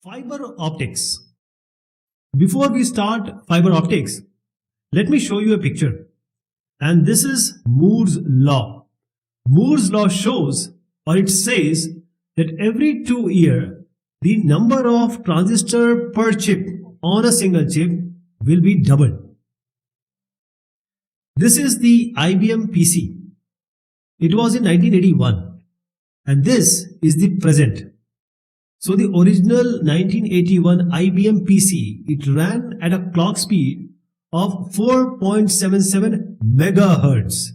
Fiber optics. Before we start fiber optics, let me show you a picture. And this is Moore's law. Moore's law shows, or it says, that every 2 years, the number of transistor per chip on a single chip will be doubled. This is the IBM PC. It was in 1981. And this is the present. So the original 1981 IBM PC, it ran at a clock speed of 4.77 megahertz.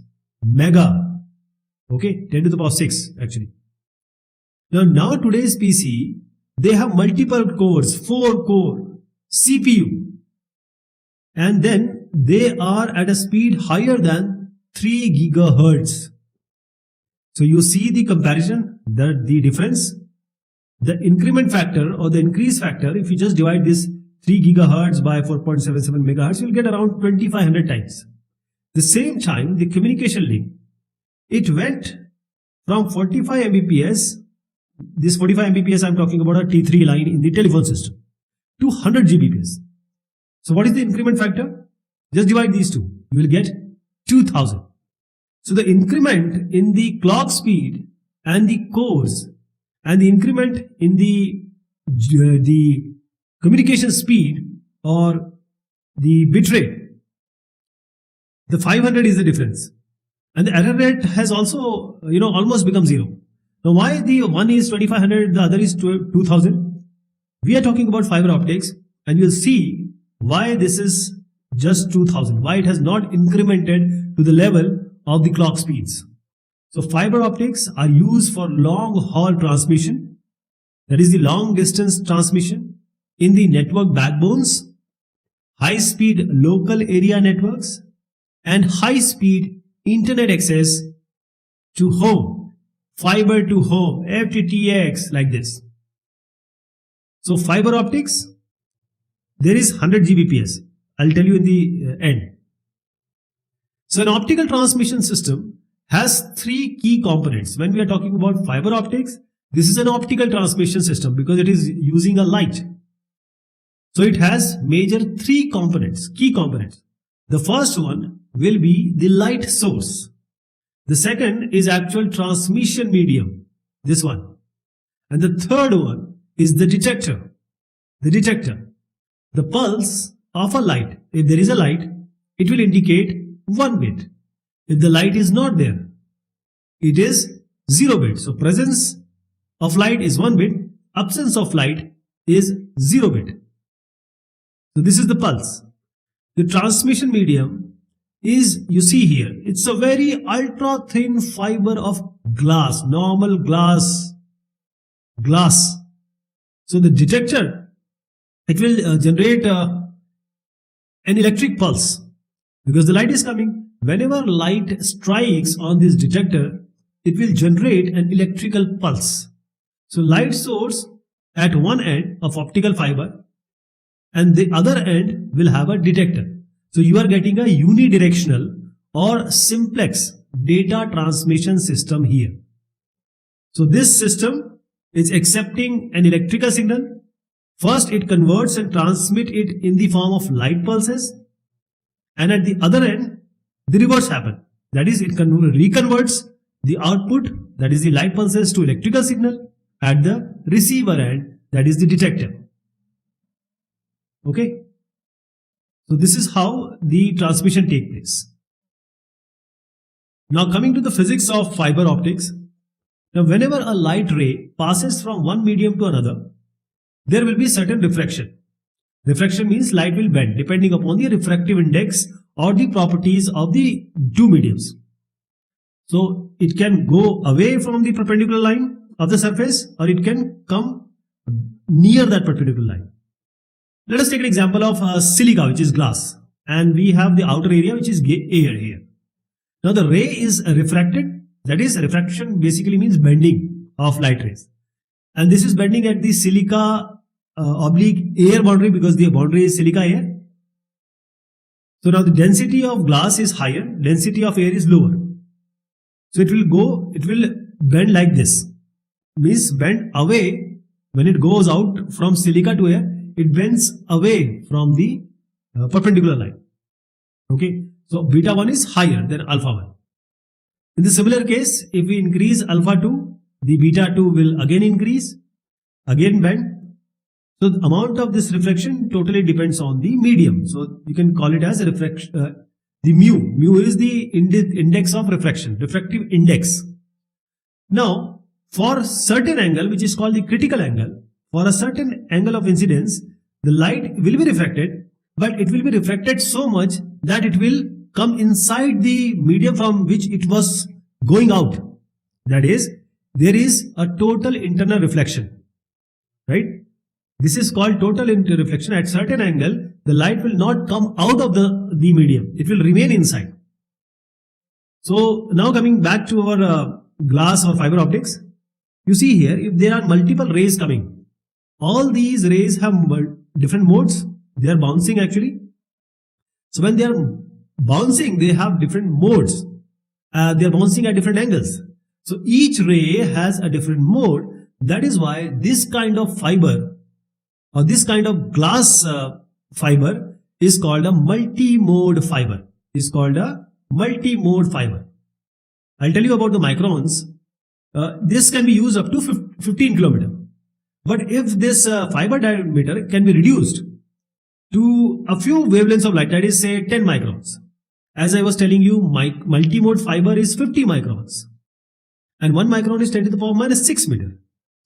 Mega. Okay, 10 to the power 6 actually. Now today's PC, they have multiple cores, 4 core CPU. And then they are at a speed higher than 3 gigahertz. So you see the comparison, the difference. The increment factor or the increase factor, if you just divide this 3 gigahertz by 4.77 megahertz, you'll get around 2500 times. The same time, the communication link, it went from 45 Mbps, this 45 Mbps I'm talking about a T3 line in the telephone system, to 100 Gbps. So what is the increment factor? Just divide these two, you will get 2000. So the increment in the clock speed and the cores and the increment in the communication speed or the bit rate, the 500 is the difference. And the error rate has also, almost become zero. Now why the one is 2500, the other is 2000? We are talking about fiber optics and you'll see why this is just 2000, why it has not incremented to the level of the clock speeds. So fiber optics are used for long haul transmission, that is the long distance transmission in the network backbones, high speed local area networks and high speed internet access to home, fiber to home, FTTX like this. So fiber optics, there is 100 Gbps. I'll tell you in the end. So an optical transmission system has 3 key components. When we are talking about fiber optics, this is an optical transmission system because it is using a light. So it has major 3 components, key components. The first one will be the light source. The second is actual transmission medium, this one. And the third one is the detector. The detector. The pulse of a light. If there is a light, it will indicate 1 bit. If the light is not there, it is 0 bit. So presence of light is 1 bit, absence of light is 0 bit. So this is the pulse. The transmission medium is, you see here, it's a very ultra thin fiber of glass, normal glass. So the detector, it will generate an electric pulse because the light is coming. Whenever light strikes on this detector, it will generate an electrical pulse. So light source at one end of optical fiber and the other end will have a detector. So you are getting a unidirectional or simplex data transmission system here. So this system is accepting an electrical signal. First it converts and transmits it in the form of light pulses, and at the other end the reverse happens. That is, it reconverts the output, that is the light pulses, to electrical signal at the receiver end, that is the detector. Okay. So this is how the transmission takes place. Now coming to the physics of fiber optics. Now whenever a light ray passes from one medium to another, there will be certain refraction. Refraction means light will bend depending upon the refractive index or the properties of the two mediums. So it can go away from the perpendicular line of the surface or it can come near that perpendicular line. Let us take an example of silica, which is glass, and we have the outer area which is air here. Now the ray is refracted, that is, refraction basically means bending of light rays, and this is bending at the silica oblique air boundary because the boundary is silica air. So now the density of glass is higher, density of air is lower. So it will bend like this, means bend away when it goes out from silica to air, it bends away from the perpendicular line. Okay, so beta 1 is higher than alpha 1. In the similar case, if we increase alpha 2, the beta 2 will again increase, again bend. So the amount of this reflection totally depends on the medium. So you can call it as a reflection. The mu. Mu is the index of refraction, refractive index. Now, for certain angle, which is called the critical angle, for a certain angle of incidence, the light will be refracted, but it will be refracted so much that it will come inside the medium from which it was going out. That is, there is a total internal reflection, right? This is called total reflection. At certain angle, the light will not come out of the medium. It will remain inside. So now coming back to our glass or fiber optics, you see here, if there are multiple rays coming, all these rays have different modes. They are bouncing actually. So when they are bouncing, they have different modes. They are bouncing at different angles. So each ray has a different mode. That is why this kind of fiber or this kind of glass fiber is called a multi-mode fiber. Is called a multi-mode fiber. I'll tell you about the microns. This can be used up to 15 kilometer. But if this fiber diameter can be reduced to a few wavelengths of light, that is say 10 microns. As I was telling you, multi-mode fiber is 50 microns. And 1 micron is 10 to the power minus 6 meter.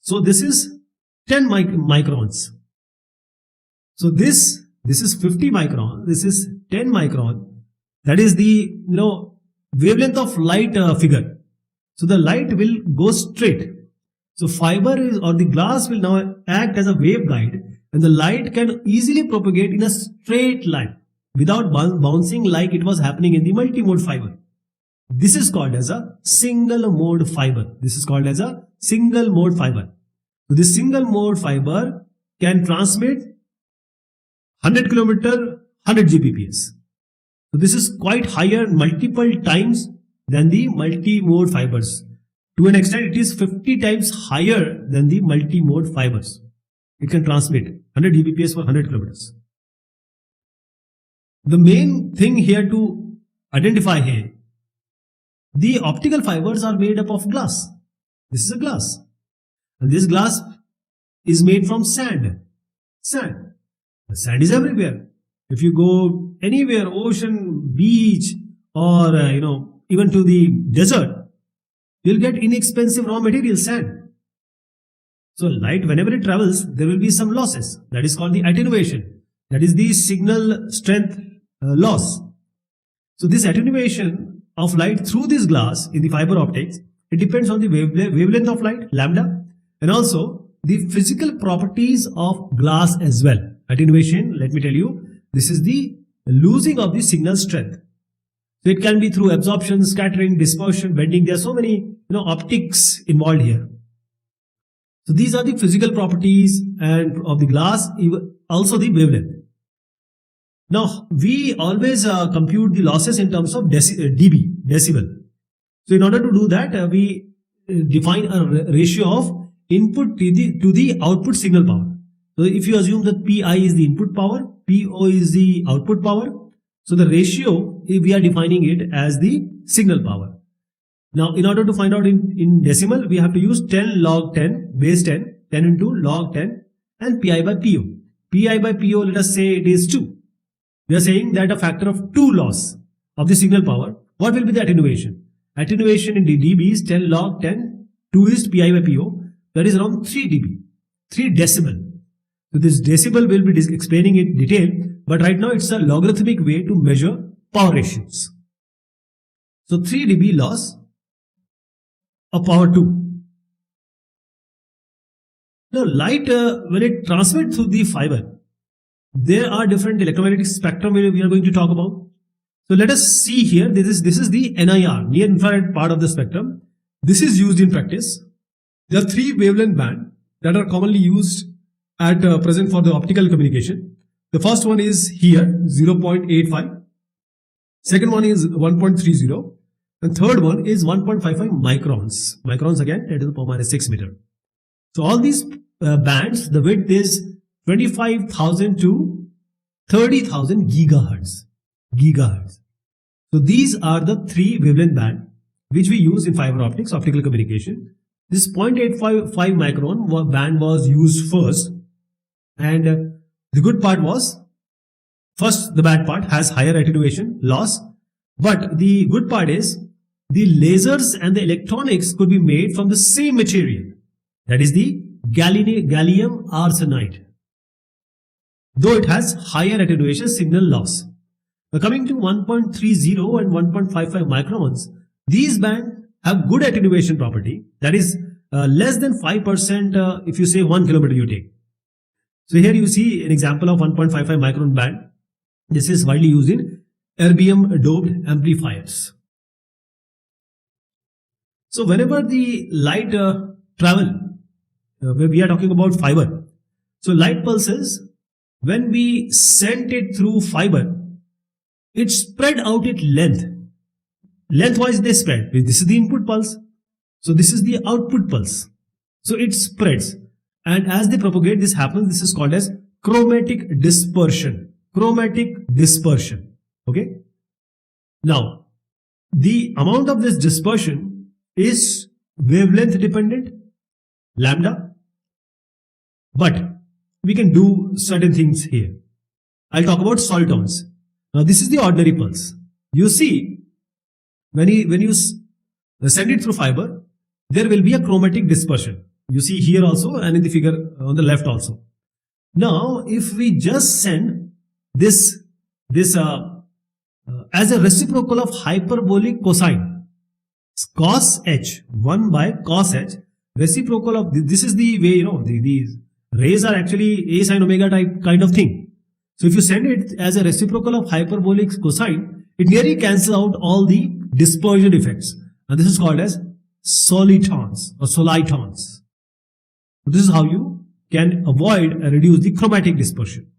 So this is 10 microns. So this is 50 micron, this is 10 micron. That is the wavelength of light figure. So the light will go straight. So fiber or the glass will now act as a waveguide, and the light can easily propagate in a straight line without bouncing like it was happening in the multi-mode fiber. This is called as a single mode fiber. This is called as a single mode fiber. So this single mode fiber can transmit 100 kilometer, 100 Gbps. So this is quite higher multiple times than the multi-mode fibers. To an extent, it is 50 times higher than the multi-mode fibers. It can transmit 100 Gbps for 100 kilometers. The main thing here to identify here, the optical fibers are made up of glass. This is a glass. And this glass is made from sand. Sand. The sand is everywhere. If you go anywhere, ocean, beach, or even to the desert, you'll get inexpensive raw material, sand. So light, whenever it travels, there will be some losses. That is called the attenuation. That is the signal strength loss. So this attenuation of light through this glass in the fiber optics, it depends on the wavelength of light, lambda, and also the physical properties of glass as well. Attenuation, let me tell you, this is the losing of the signal strength. So it can be through absorption, scattering, dispersion, bending. There are so many optics involved here. So these are the physical properties and of the glass, also the wavelength. Now we always compute the losses in terms of decibel. So in order to do that, we define a ratio of input to the output signal power. So if you assume that Pi is the input power, Po is the output power. So the ratio, we are defining it as the signal power. Now in order to find out in decimal, we have to use 10 log 10 base 10, 10 into log 10 and Pi by Po. Pi by Po, let us say it is 2. We are saying that a factor of 2 loss of the signal power. What will be the attenuation? Attenuation in the dB is 10 log 10, 2 is Pi by Po. That is around 3 dB, 3 decibel. So this decibel will be explaining in detail, but right now it's a logarithmic way to measure power ratios. So 3 dB loss of power 2. Now light, when it transmits through the fiber, there are different electromagnetic spectrum we are going to talk about. So let us see here, this is the NIR, near infrared part of the spectrum. This is used in practice. There are 3 wavelength bands that are commonly used at present for the optical communication. The first one is here 0.85, second one is 1.30, and third one is 1.55 microns. Microns again 10 to the power minus 6 meter. So all these bands, the width is 25,000 to 30,000 gigahertz. So these are the 3 wavelength band which we use in fiber optics, optical communication. This 0.855 micron band was used first, and the good part was, first, the bad part has higher attenuation loss, but the good part is the lasers and the electronics could be made from the same material, that is the gallium arsenide, though it has higher attenuation signal loss. Now coming to 1.30 and 1.55 microns, these bands have good attenuation property, that is less than 5% if you say 1 kilometer you take. So here you see an example of 1.55 micron band. This is widely used in erbium doped amplifiers. So whenever the light travel, we are talking about fiber. So light pulses, when we sent it through fiber, it spread out its length. Lengthwise they spread. This is the input pulse. So this is the output pulse. So it spreads. And as they propagate, this happens. This is called as chromatic dispersion. Okay. Now, the amount of this dispersion is wavelength dependent, lambda. But we can do certain things here. I'll talk about solitons. Now this is the ordinary pulse. You see, when you send it through fiber, there will be a chromatic dispersion. You see here also, and in the figure on the left also. Now, if we just send this as a reciprocal of hyperbolic cosine, cos h, 1 by cos h, reciprocal of this is the way, these rays are actually a sin omega type kind of thing. So if you send it as a reciprocal of hyperbolic cosine, it nearly cancels out all the dispersion effects, and this is called as solitons or solitons. So this is how you can avoid and reduce the chromatic dispersion.